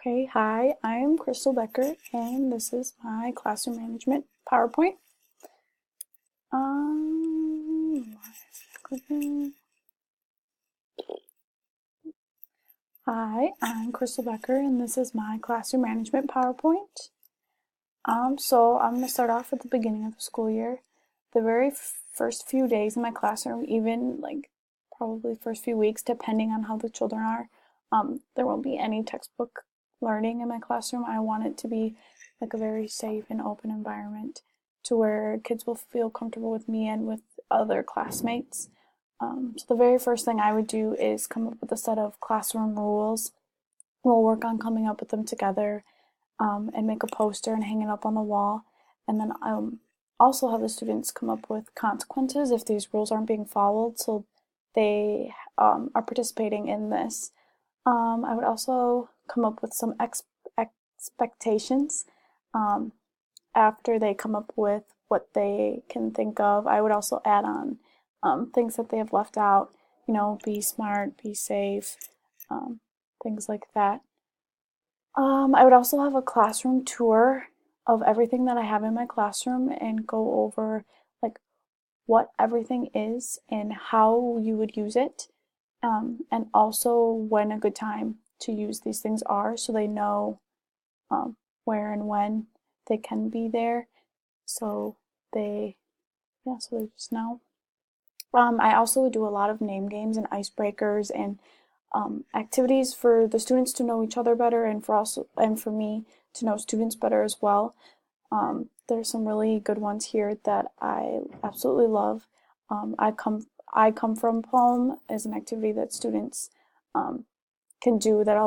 Okay, hi, I'm Crystal Becker, and this is my classroom management PowerPoint. Hi, I'm Crystal Becker, and this is my classroom management PowerPoint. So I'm going to start off at the beginning of the school year. The very first few days in my classroom, even like probably first few weeks, depending on how the children are, there won't be any textbook learning in my classroom. I want it to be like a very safe and open environment to where kids will feel comfortable with me and with other classmates. So the very first thing I would do is come up with a set of classroom rules. We'll work on coming up with them together and make a poster and hang it up on the wall. And then also have the students come up with consequences if these rules aren't being followed, so they are participating in this. I would also come up with some expectations after they come up with what they can think of. I would also add on things that they have left out, be smart, be safe, things like that. I would also have a classroom tour of everything that I have in my classroom and go over like what everything is and how you would use it, and also when a good time to use these things are, so they know where and when they can be there. So they, yeah, so they just know. I also would do a lot of name games and icebreakers and activities for the students to know each other better, and for me to know students better as well. There's some really good ones here that I absolutely love. I come from poem is an activity that students can do that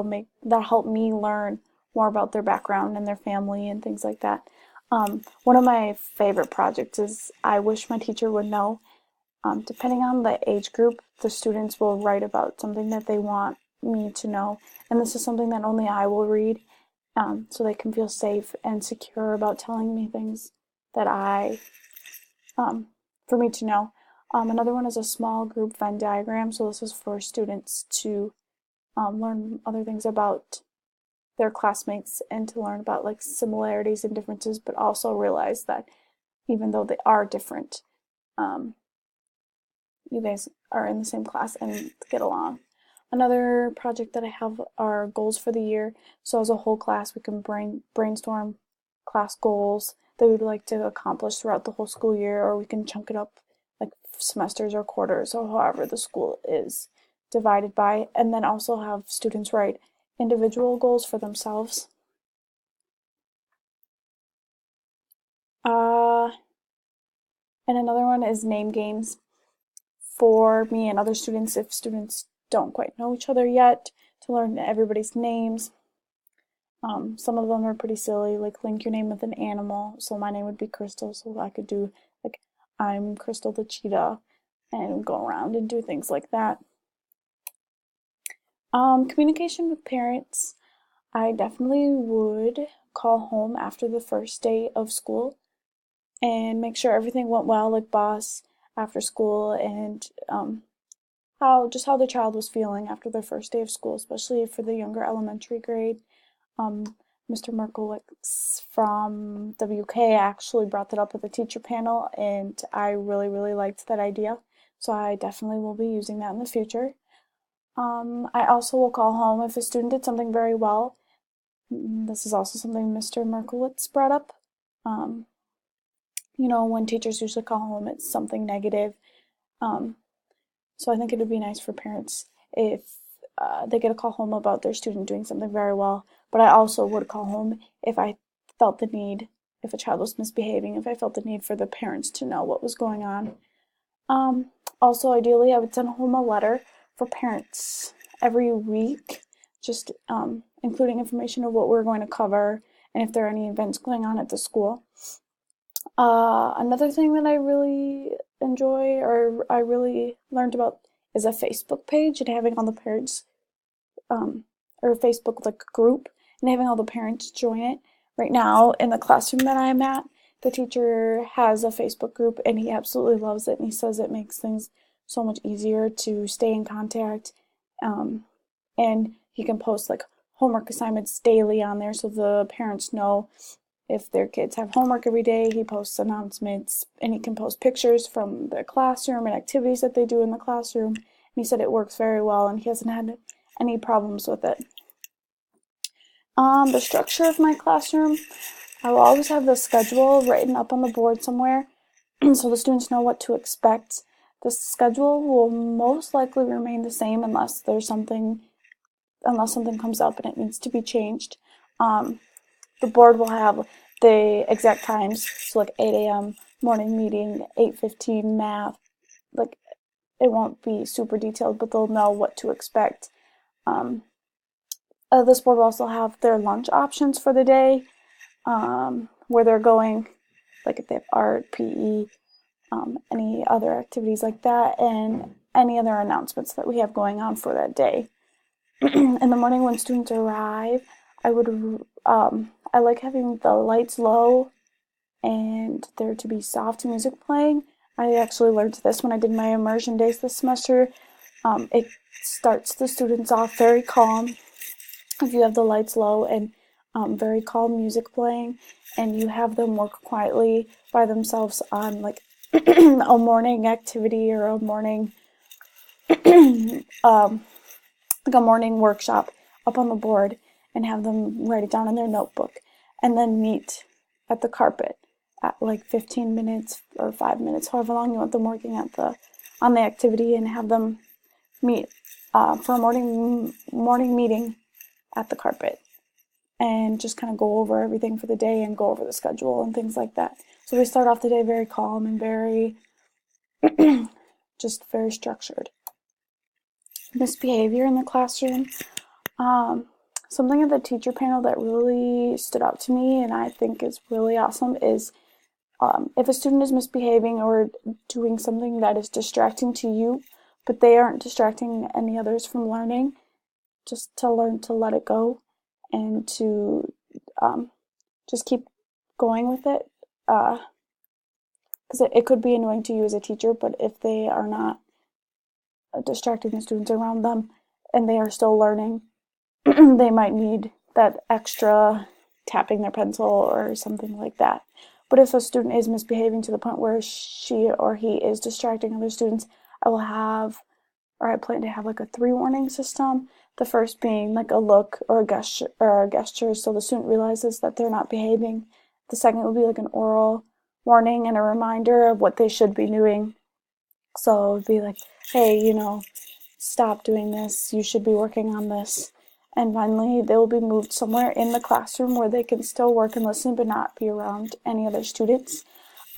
help me learn more about their background and their family and things like that. One of my favorite projects is I Wish My Teacher Would Know. Depending on the age group, the students will write about something that they want me to know, and this is something that only I will read, so they can feel safe and secure about telling me things that for me to know. Another one is a small group Venn diagram, so this is for students to learn other things about their classmates and to learn about like similarities and differences, but also realize that even though they are different, you guys are in the same class and get along. Another project that I have are goals for the year. So as a whole class, we can brainstorm class goals that we'd like to accomplish throughout the whole school year, or we can chunk it up like semesters or quarters or however the school is divided by, and then also have students write individual goals for themselves. Uh, and another one is name games for me and other students if students don't quite know each other yet, to learn everybody's names. Some of them are pretty silly, like link your name with an animal. So my name would be Crystal, so I could do like I'm Crystal the cheetah and go around and do things like that. Communication with parents. I definitely would call home after the first day of school and make sure everything went well, like boss after school, and how the child was feeling after their first day of school, especially for the younger elementary grade. Mr. Merkowitz from WK actually brought that up at the teacher panel, and I really, really liked that idea. So I definitely will be using that in the future. I also will call home if a student did something very well. This is also something Mr. Merkowitz brought up. When teachers usually call home, it's something negative. So I think it would be nice for parents if they get a call home about their student doing something very well. But I also would call home if I felt the need, if a child was misbehaving, if I felt the need for the parents to know what was going on. Also, ideally, I would send home a letter for parents every week, just including information of what we're going to cover and if there are any events going on at the school. Another thing that I really enjoy or I really learned about is a Facebook page and having all the parents, or a Facebook like group, and having all the parents join it. Right now in the classroom that I'm at, the teacher has a Facebook group and he absolutely loves it, and he says it makes things so much easier to stay in contact, and he can post like homework assignments daily on there so the parents know if their kids have homework every day. He posts announcements, and he can post pictures from the classroom and activities that they do in the classroom. And he said it works very well, and he hasn't had any problems with it. The structure of my classroom, I will always have the schedule written up on the board somewhere so the students know what to expect. The schedule will most likely remain the same unless something comes up and it needs to be changed. The board will have the exact times, so like 8 a.m. morning meeting, 8:15 math. Like, it won't be super detailed, but they'll know what to expect. This board will also have their lunch options for the day, where they're going, like if they have art, PE, any other activities like that, and any other announcements that we have going on for that day. In the morning when students arrive, I like having the lights low and there to be soft music playing. I actually learned this when I did my immersion days this semester. It starts the students off very calm if you have the lights low and very calm music playing, and you have them work quietly by themselves on like a morning activity or a morning like a morning workshop up on the board, and have them write it down in their notebook, and then meet at the carpet at like 15 minutes or 5 minutes, however long you want them working on the activity, and have them meet for a morning meeting at the carpet, and just kind of go over everything for the day and go over the schedule and things like that. So we start off the day very calm and very just very structured. Misbehavior in the classroom. Something at the teacher panel that really stood out to me and I think is really awesome is if a student is misbehaving or doing something that is distracting to you, but they aren't distracting any others from learning, just to learn to let it go and to just keep going with it. Because it could be annoying to you as a teacher, but if they are not distracting the students around them and they are still learning, they might need that extra tapping their pencil or something like that. But if a student is misbehaving to the point where she or he is distracting other students, I plan to have like a 3 warning system. The first being like a look or a gesture so the student realizes that they're not behaving. The second would be like an oral warning and a reminder of what they should be doing. So it'd be like, hey, stop doing this, you should be working on this. And finally, they will be moved somewhere in the classroom where they can still work and listen but not be around any other students.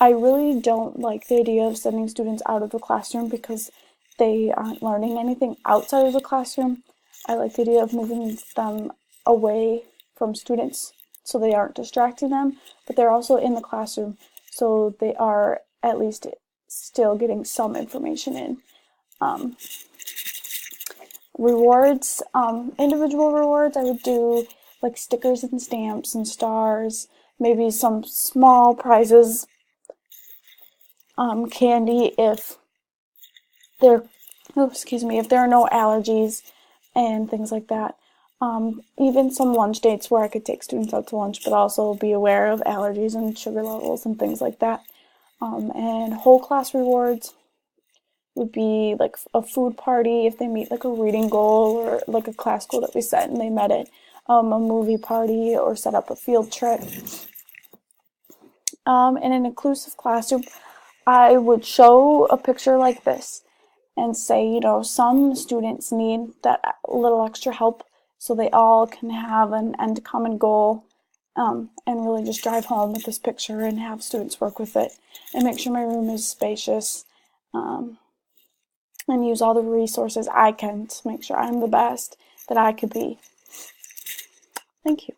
I really don't like the idea of sending students out of the classroom because they aren't learning anything outside of the classroom. I like the idea of moving them away from students so they aren't distracting them, but they're also in the classroom, so they are at least still getting some information in. Rewards, individual rewards, I would do like stickers and stamps and stars, maybe some small prizes, candy if there are no allergies and things like that. Even some lunch dates where I could take students out to lunch, but also be aware of allergies and sugar levels and things like that. And whole class rewards would be like a food party if they meet like a reading goal or like a class goal that we set and they met it. A movie party or set up a field trip. In an inclusive classroom, I would show a picture like this and say, some students need that little extra help so they all can have an end common goal, and really just drive home with this picture and have students work with it and make sure my room is spacious, and use all the resources I can to make sure I'm the best that I could be. Thank you.